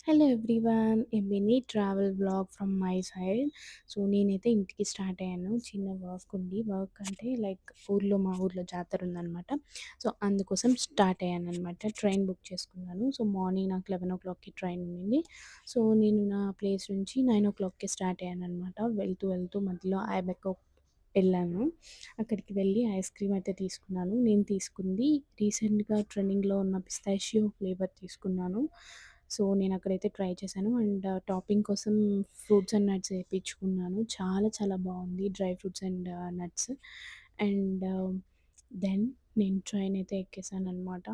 Hello everyone. A mini travel vlog from my side. So, నేనైతే ఇంటికి start అయ్యాను. చిన్న వర్క్ ఉంది. వర్క్ అంటే లైక్ మా ఊర్లో జాతర ఉందనమాట. సో, అందుకోసం స్టార్ట్ అయ్యాననమాట. ట్రైన్ బుక్ చేసుకున్నాను. సో, మార్నింగ్ నాకు 11:00కి ట్రైన్ ఉండింది. సో, నేను నా ప్లేస్ నుంచి 9:00కి స్టార్ట్ అయ్యాననమాట. వెళ్తూ వెళ్తూ మధ్యలో ఐబెకో వెళ్ళాను. అక్కడికి వెళ్ళి ఐస్ క్రీమ్ అయితే తీసుకున్నాను. నేను తీసుకుంది రీసెంట్‌గా ట్రెండింగ్‌లో ఉన్న పిస్తాషియో ఫ్లేవర్ తీసుకున్నాను. సో, నేనక్కడైతే ట్రై చేశాను. అండ్ టాపింగ్ కోసం ఫ్రూట్స్ అండ్ నట్స్ ఏపిచ్చుకున్నాను. చాలా చాలా బావుంది. Dry fruits and nuts. And then నేను ట్రైన్ అయితే ఎక్కేసాననమాట.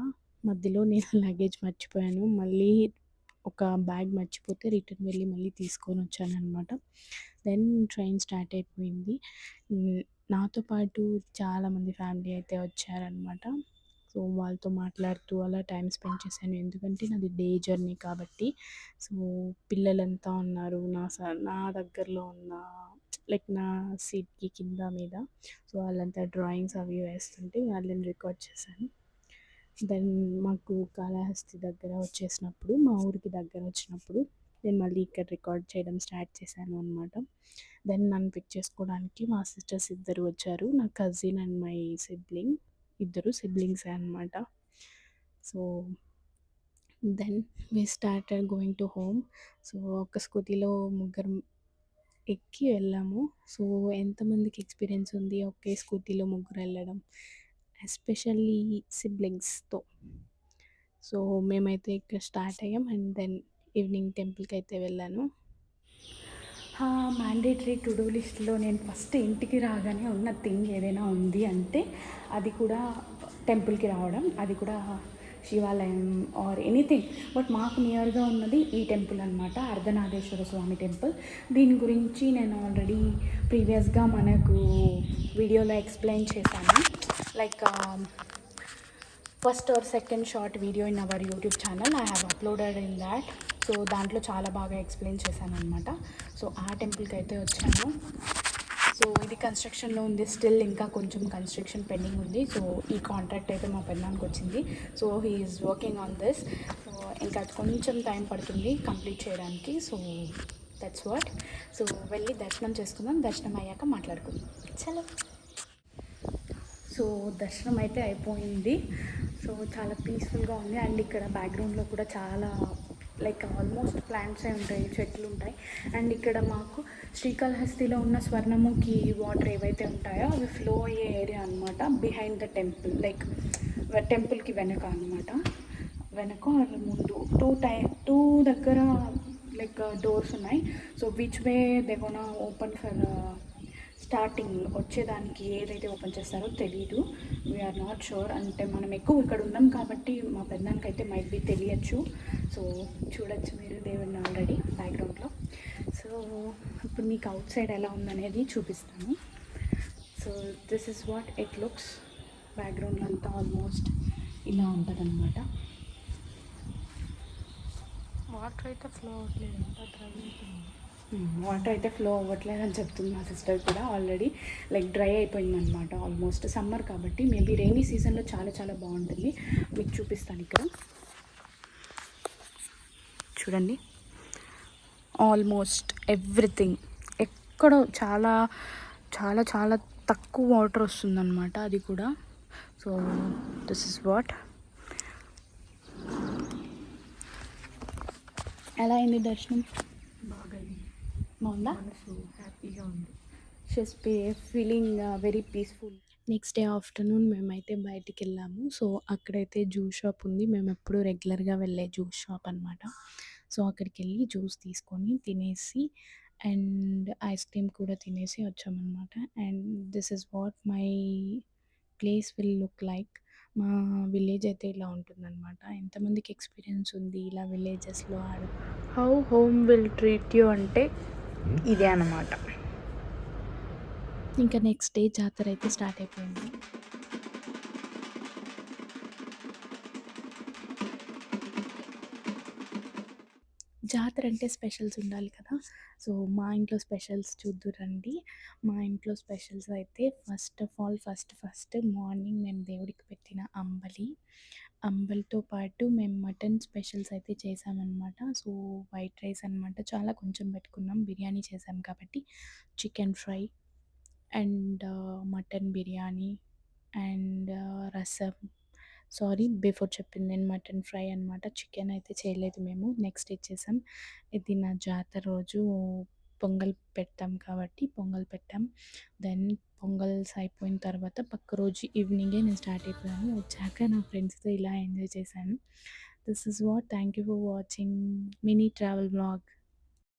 మధ్యలో నేను లగేజ్ మర్చిపోయాను. మళ్ళీ ఒక బ్యాగ్ మర్చిపోతే రిటర్న్ వెళ్ళి మళ్ళీ తీసుకొనొచ్చాననమాట. దెన్ ట్రైన్ స్టార్ట్ అయిపోయింది. హ్మ్. నాతో పాటు చాలామంది ఫ్యామిలీ అయితే వచ్చారనమాట. సో, వాళ్ళతో మాట్లాడుతూ అలా టైమ్ స్పెండ్ చేశాను. ఎందుకంటే నాది డే జర్నీ కాబట్టి. సో, పిల్లలంతా ఉన్నారు. నా దగ్గరలో ఉన్న లైక్ నా సీట్‌కి కింద మీద. సో, వాళ్ళంతా డ్రాయింగ్స్ అవి వేస్తుంటే వాళ్ళని రికార్డ్ చేశాను. దెన్ మాకు కాళహస్తి దగ్గర వచ్చేసినప్పుడు, మా ఊరికి దగ్గర వచ్చినప్పుడు నేను మళ్ళీ ఇక్కడ రికార్డ్ చేయడం స్టార్ట్ చేశాను అనమాట. దెన్ నన్ను పిక్ చేసుకోవడానికి మా సిస్టర్స్ ఇద్దరు వచ్చారు. నా కజిన్ అండ్ మై సిబ్లింగ్. ఇద్దరు సిబ్లింగ్సే అనమాట. So, then we started going to home. So, ఒక స్కూటీలో ముగ్గురం ఎక్కి వెళ్ళాము. సో, ఎంతమందికి ఎక్స్‌పీరియన్స్ ఉంది ఒకే స్కూటీలో ముగ్గురెళ్ళడం? ఎస్పెషల్లీ సిబ్లింగ్స్‌తో. సో, మేమైతే ఇక్కడ స్టార్ట్ అయ్యాం. అండ్ దెన్ ఈవినింగ్ టెంపుల్‌కైతే వెళ్ళాను. మ్యాండేటరీ టు డూ లిస్ట్‌లో నేను ఫస్ట్ ఇంటికి రాగానే ఉన్న థింగ్ ఏదైనా ఉంది అంటే అది కూడా టెంపుల్‌కి రావడం. అది కూడా శివాలయం ఆర్ ఎనీథింగ్. బట్ మాకు నియర్‌గా ఉన్నది ఈ టెంపుల్ అనమాట. అర్ధనారీశ్వర స్వామి టెంపుల్. దీని గురించి నేను ఆల్రెడీ ప్రీవియస్‌గా మనకు వీడియోలో ఎక్స్‌ప్లెయిన్ చేశాను. Like first or second short video in our YouTube channel I have uploaded in that. So, దాంట్లో చాలా బాగా ఎక్స్‌ప్లెయిన్ చేశాననమాట. సో, ఆ టెంపుల్‌కి అయితే వచ్చాను. సో, ఇది కన్‌స్ట్రక్షన్‌లో ఉంది. స్టిల్ ఇంకా కొంచెం కన్‌స్ట్రక్షన్ పెండింగ్ ఉంది. సో, ఈ కాంట్రాక్ట్ అయితే మా పెదనాన్నకి వచ్చింది. So, he is working on this. So, ఇంకా కొంచెం టైం పడుతుంది కంప్లీట్ చేయడానికి. So, that's what. సో, వెళ్ళి దర్శనం చేసుకుందాం. దర్శనం అయ్యాక మాట్లాడుకుందాం. చలో. సో, దర్శనం అయితే అయిపోయింది. సో, చాలా పీస్ఫుల్గా ఉంది. అండ్ ఇక్కడ బ్యాక్గ్రౌండ్లో కూడా చాలా లైక్ ఆల్మోస్ట్ ప్లాంట్సే ఉంటాయి, చెట్లు ఉంటాయి. అండ్ ఇక్కడ మాకు శ్రీకాళహస్తిలో ఉన్న స్వర్ణముఖి వాటర్ ఏవైతే ఉంటాయో అవి ఫ్లో అయ్యే ఏరియా అనమాట. బిహైండ్ ద టెంపుల్, లైక్ టెంపుల్కి వెనక అనమాట. వెనక ముందు టూ దగ్గర లైక్ డోర్స్ ఉన్నాయి. So, which way they gonna open for starting వచ్చేదానికి ఏదైతే ఓపెన్ చేస్తారో తెలీదు. We are not sure. అంటే మనం ఎక్కువ ఇక్కడ ఉన్నాం కాబట్టి మా పెద్దనానికి అయితే మైట్ బి తెలియచ్చు. సో, చూడొచ్చు మీరు దేవుడిని ఆల్రెడీ బ్యాక్గ్రౌండ్లో. సో, ఇప్పుడు మీకు అవుట్ సైడ్ ఎలా ఉందనేది చూపిస్తాను. So, this is what it looks. Background అంతా ఆల్మోస్ట్ ఇలా ఉంటుంది అనమాట. వాటర్ అయితే ఫ్లో అవ్వట్లేదు. అంతా డ్రై అయిపోయింది. వాటర్ అయితే ఫ్లో అవ్వట్లేదు అని చెప్తుంది మా సిస్టర్ కూడా. ఆల్రెడీ లైక్ డ్రై అయిపోయిందనమాట. ఆల్మోస్ట్ సమ్మర్ కాబట్టి మేబీ రెయినీ సీజన్లో చాలా చాలా బాగుంటుంది. మీకు చూపిస్తాను ఇక్కడ చూడండి. ఆల్మోస్ట్ ఎవ్రీథింగ్ ఎక్కడో చాలా చాలా చాలా తక్కువ వాటర్ వస్తుందన్నమాట. అది కూడా. So, this is what. ఎలా అయింది దర్శనం? బాగా బాగుందా? మనసు హ్యాపీగా ఉంది. She's feeling very peaceful. Next day afternoon మేమైతే బయటికెళ్ళాము. సో, అక్కడైతే జ్యూస్ షాప్ ఉంది. మేమెప్పుడు రెగ్యులర్‌గా వెళ్ళే జ్యూస్ షాప్ అనమాట. సో, అక్కడికెళ్ళి జ్యూస్ తీసుకొని తినేసి అండ్ ఐస్ క్రీమ్ కూడా తినేసి వచ్చామనమాట. And this is what my place will look like. మా విలేజ్ అయితే ఇలా ఉంటుందనమాట. ఎంతమందికి ఎక్స్‌పీరియన్స్ ఉంది ఇలా విలేజెస్‌లో how home will treat you అంటే ఇదే అన్నమాట. ఇంకా నెక్స్ట్ డే జాతర అయితే స్టార్ట్ అయిపోయింది. జాతర అంటే స్పెషల్స్ ఉండాలి కదా! సో, మా ఇంట్లో స్పెషల్స్ చూద్దురండి. మా ఇంట్లో స్పెషల్స్ అయితే first of all first morning మేము దేవుడికి పెట్టిన అంబలి. అంబలితో పాటు మేము మటన్ స్పెషల్స్ అయితే చేశామనమాట. సో, వైట్ రైస్ అనమాట. చాలా కొంచెం పెట్టుకున్నాం. బిర్యానీ చేశాం కాబట్టి chicken fry and mutton biryani and రసం. సారీ బిఫోర్ చెప్పింది నేను మటన్ ఫ్రై అనమాట. చికెన్ అయితే చేయలేదు మేము. నెక్స్ట్ ఇచ్చేసాం. ఇది నా జాతర రోజు పొంగల్ పెట్టాం కాబట్టి పొంగల్ పెట్టాం. దెన్ పొంగల్స్ అయిపోయిన తర్వాత పక్క రోజు ఈవినింగే నేను స్టార్ట్ అయిపోయాను. వచ్చాక నా ఫ్రెండ్స్‌తో ఇలా ఎంజాయ్ చేశాను. This is what. Thank you for watching mini travel vlog.